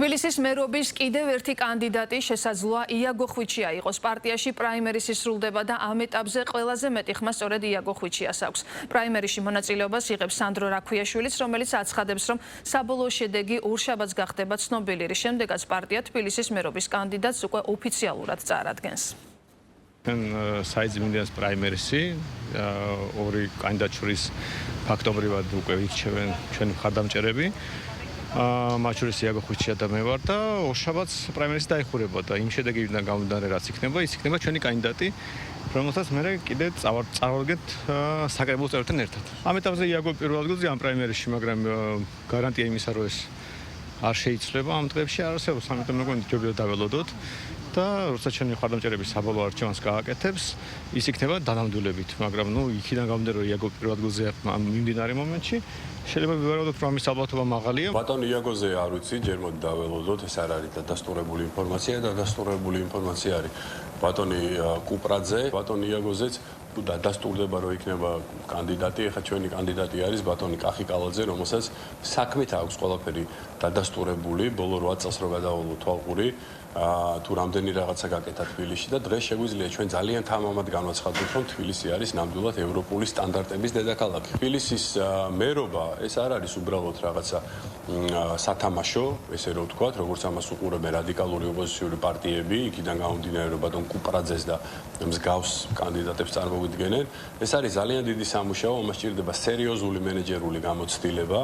თბილისის მერობის კიდევ ერთი კანდიდატი შესაძლოა იაგო ხვიჩია იყოს. პარტიაში პრაიმერისი სრულდება და ამ ეტაპზე ყველაზე მეტი ხმა სწორედ იაგო ხვიჩიას აქვს. პრაიმერიში მონაწილეობას იღებს სანდრო რაქვიაშვილიც, რომელიც აცხადებს, რომ საბოლოო შედეგი ორშაბათს გახდება ცნობილი. რის შემდეგაც პარტია თბილისის მერობის კანდიდატს უკვე ოფიციალურად წარადგენს. საიძმიდან პრაიმერისი ორი კანდიდატ შორის ფაქტობრივად უკვე იქჩევენ ჩვენი მხარდამჭერები. მათ შორის იაგო ხვიჩია და მე ვარ და ორშაბათს პრაიმერისი დაიხურებოდა. იმ შედეგიდან გამომდინარე, რაც იქნება, ის იქნება ჩვენი კანდიდატი, რომელსაც მე კიდე წავაგეთ საკრებულოს წევრებთან ერთად. ამ ეტაპზე იაგო პირველ ადგილზე ამ პრაიმერიში, მაგრამ გარანტია იმისა, რომ ეს არ შეიცვლება ამ დღეებში არ არსებობს, ამიტომ მეგონი ჯობია დაველოდოთ და როცა ჩვენი მხარდამჭერები საბოლოო არჩევანს გააკეთებს, ის იქნება დანამდვილებით, მაგრამ იქიდან გამომდინარე, რომ იაგო პირველ ადგილზე ამ მიმდინარე მომენტში შეიძლება ვივარაუდოთ, რომ ამის ალბათობა მაღალია. ბატონ იაგოზე არ ვიცი, ჯერ მოდი დაველოდოთ, ეს არ არის დადასტურებული ინფორმაცია და დადასტურებული ინფორმაცია არის ბატონი კუპრაძე, ბატონ იაგოზეც თუ დადასტურდება, რომ იქნება კანდიდატი, ეხლა ჩვენი კანდიდატი არის ბატონი კახიკალაძე, რომელსაც საქმით აქვს ყველაფერი დადასტურებული, ბოლო 8 წელს რო გადავალო თვალყური, თუ რამდენი რაღაცა გაკეთა თბილისში და დღეს შეგვიძლია ჩვენ ძალიან თამამად განვაცხადოთ, რომ თბილისი არის ნამდვილად ევროპული სტანდარტების დედაქალაქი. თბილისის მერობა ეს არ არის უბრალოდ რაღაცა სათამაშო, ესე რომ ვთქვათ, როგორც ამას უყურებენ რადიკალური ოპოზიციური პარტიები, იქიდან გამომდინარე, რომ ბატონ კუპრაძეს და მსგავს კანდიდატებს წარმოვიდგენენ. ეს არის ძალიან დიდი სამუშაო, ამას სჭირდება სერიოზული მენეჯერული გამოცდილება.